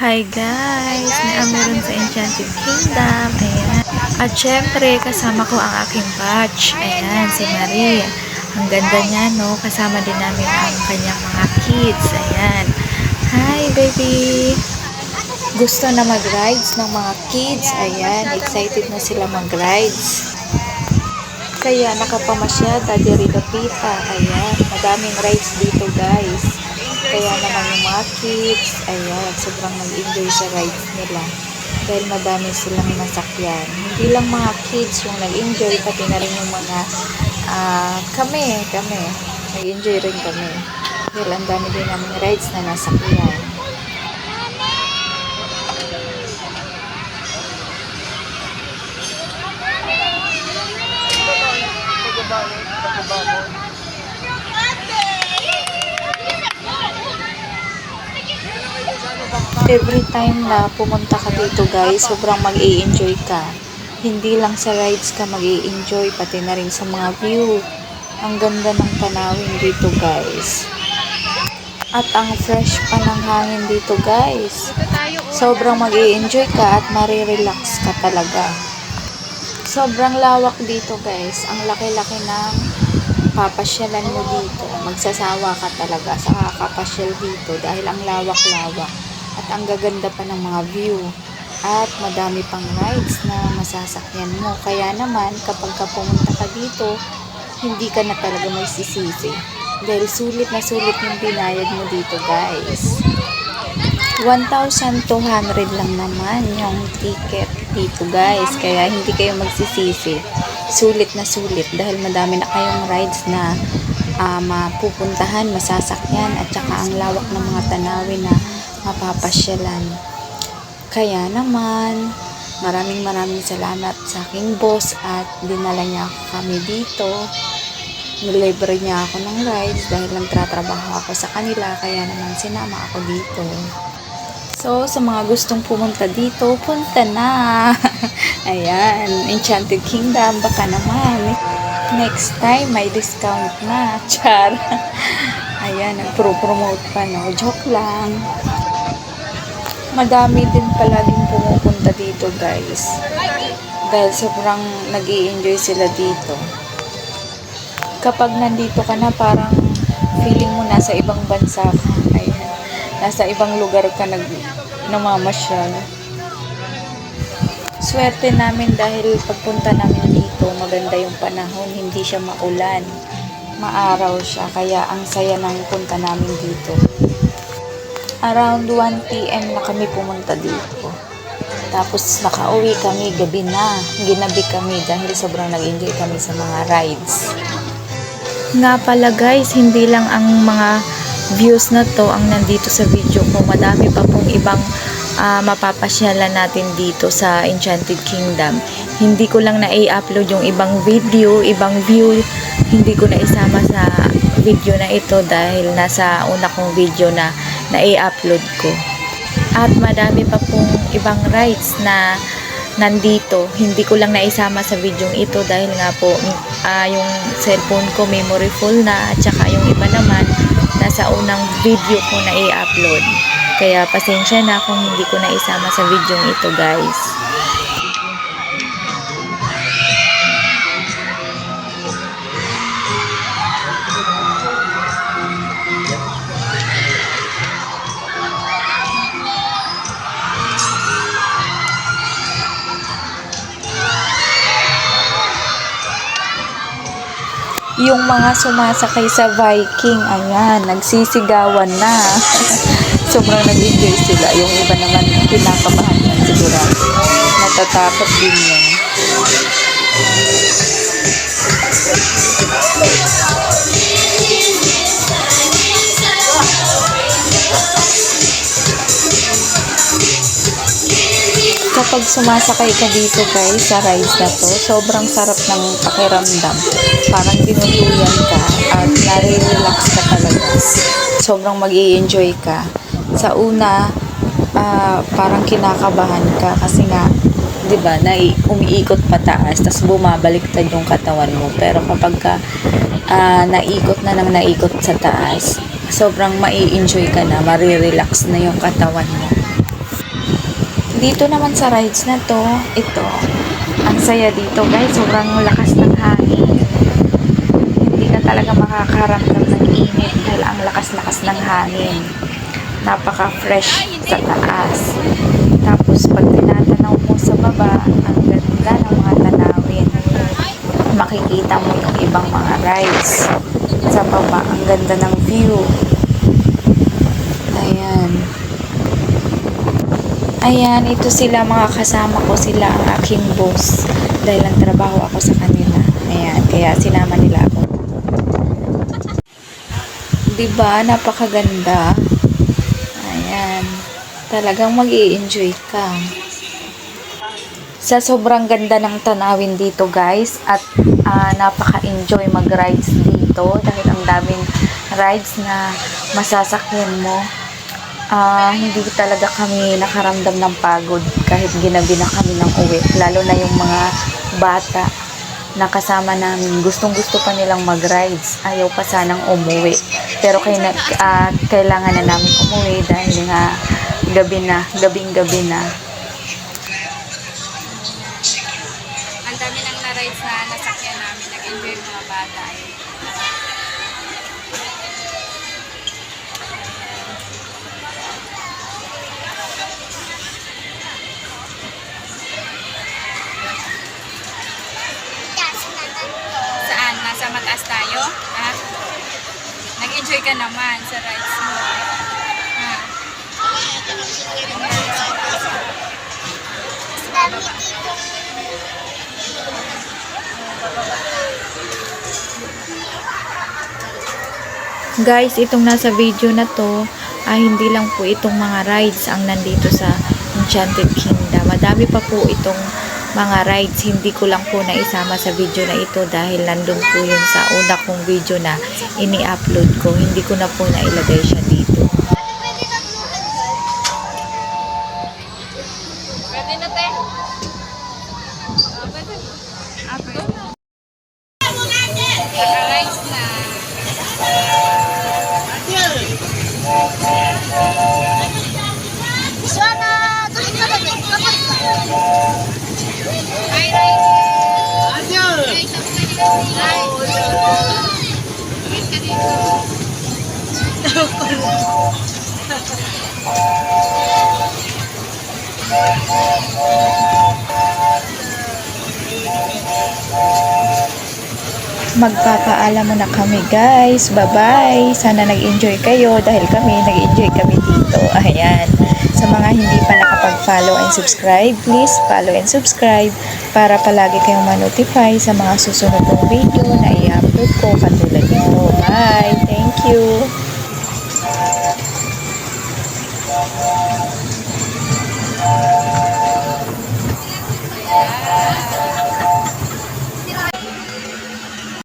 Hi guys! Meron sa Enchanted Kingdom. Ayan. At syempre, kasama ko ang aking batch. Ayan, si Marie. Ang ganda niya, no? Kasama din namin ang kanyang mga kids. Ayan. Hi, baby! Gusto na mag-rides ng mga kids. Ayan, excited na sila mag-rides. Kaya nakapamasyada, Daddy Pita. Ayan, madaming rides dito guys. Kaya naman yung mga kids, ayan, sobrang nag-enjoy sa rides nila. Dahil madami silang nasakyan. Hindi lang mga kids yung nag-enjoy, pati na rin yung mga kami. Nag-enjoy rin kami. Dahil ang dami din namin rides na nasakyan. Every time na pumunta ka dito guys, sobrang mag-i-enjoy ka. Hindi lang sa rides ka mag-i-enjoy, pati na rin sa mga view. Ang ganda ng tanawin dito guys. At ang fresh pa ng hangin dito guys. Sobrang mag-i-enjoy ka at marirelax ka talaga. Sobrang lawak dito guys. Ang laki-laki ng papasyalan mo dito. Magsasawa ka talaga sa kakapasyal dito dahil ang lawak-lawak. At ang gaganda pa ng mga view. At madami pang rides na masasakyan mo. Kaya naman, kapag pumunta ka dito, hindi ka na talaga magsisisi. Dahil sulit na sulit yung binayad mo dito, guys. 1,200 lang naman yung ticket dito, guys. Kaya hindi kayo magsisisi. Sulit na sulit. Dahil madami na kayong rides na mapupuntahan, masasakyan. At saka ang lawak ng mga tanawin na mapapasyalan. Kaya naman, maraming salamat sa aking boss at dinala niya kami dito. Nilibre niya ako ng rides dahil nagtatrabaho ako sa kanila, kaya naman sinama ako dito. So, sa mga gustong pumunta dito, punta na! Ayan, Enchanted Kingdom, baka naman. Next time, may discount na. Char! Ayan, nagpro-promote pa, no? Joke lang. Madami din pala din pumupunta dito guys. Dahil sobrang nag-i-enjoy sila dito. Kapag nandito ka na, parang feeling mo nasa ibang bansa ka. Ayan. Nasa ibang lugar ka namamasyal. Swerte namin dahil pagpunta namin dito, maganda yung panahon. Hindi siya maulan. Maaraw siya. Kaya ang saya ng punta namin dito. Around 1 PM na kami pumunta dito. Tapos nakauwi kami, gabi na. Ginabi kami dahil sobrang nag-enjoy kami sa mga rides. Nga pala guys, hindi lang ang mga views na to ang nandito sa video ko. Madami pa pong ibang mapapasyalan natin dito sa Enchanted Kingdom. Hindi ko lang na-i-upload yung ibang video, ibang view. Hindi ko na isama sa video na ito dahil nasa una kong video na i-upload ko. At madami pa pong ibang rides na nandito. Hindi ko lang naisama sa video ito dahil nga po yung cellphone ko memory full na at saka yung iba naman nasa unang video ko na i-upload. Kaya pasensya na kung hindi ko naisama sa video ito guys. Yung mga sumasakay sa Viking, ayan, nagsisigawan na. Sobrang nag-enjoy sila. Yung iba naman, kinakabahan yan sigurado. Natatakot din yan. Kapag sumasakay ka dito guys sa rides na to, sobrang sarap ng pakiramdam. Parang dinuluyan ka at nare-relax ka talaga. Sobrang mag-i-enjoy ka. Sa una, parang kinakabahan ka kasi nga, di ba, umiikot pataas, tapos bumabaliktad yung katawan mo. Pero kapag ka, naikot na ng naikot sa taas, sobrang mai-enjoy ka na, marirelax na yung katawan mo. Dito naman sa rides na to, ito, ang saya dito guys, sobrang lakas ng hangin. Hindi ka talaga makakaramdam ng init dahil ang lakas-lakas ng hangin. Napaka-fresh sa taas. Tapos pag tinatanaw mo sa baba, ang ganda ng mga tanawin. Makikita mo yung ibang mga rides. Sa baba, ang ganda ng view. Ayan. Ayan, ito sila mga kasama ko. Sila ang aking boss. Dahil ang trabaho ako sa kanila. Ayan, kaya sinama nila ako. Diba? Napakaganda. Ayan. Talagang mag-i-enjoy ka. Sa sobrang ganda ng tanawin dito guys. At napaka-enjoy mag-rides dito. Dahil ang daming rides na masasakyan mo. Hindi talaga kami nakaramdam ng pagod kahit ginabi na kami ng uwi. Lalo na yung mga bata na kasama namin. Gustong-gusto pa nilang mag-rides. Ayaw pa sanang umuwi. Pero kailangan na namin umuwi dahil nga gabing-gabi na. Ang dami nang na-rides na nasakyan namin. Nag-enjoy yung mga bata. Saan? Nasa mataas tayo? Ha? Nag-enjoy ka naman sa rides mo. Ha? Guys, itong nasa video na to, hindi lang po itong mga rides ang nandito sa Enchanted Kingdom. Madami pa po itong mga rides. Hindi ko lang po naisama sa video na ito dahil nandun po yun sa una kong video na ini-upload ko. Hindi ko na po nailagay siya dito. Pwede na, te. Pwede. Naka-rides na. Hi, rides. Rides ka dito. Magpapaalam mo na kami guys. Bye-bye. Sana nag-enjoy kayo dahil nag-enjoy kami dito. Ayan. Sa mga hindi pa nakapag-follow and subscribe, please follow and subscribe para palagi kayong ma-notify sa mga susunod kong video na i-upload ko katulad nito. Bye! Thank you!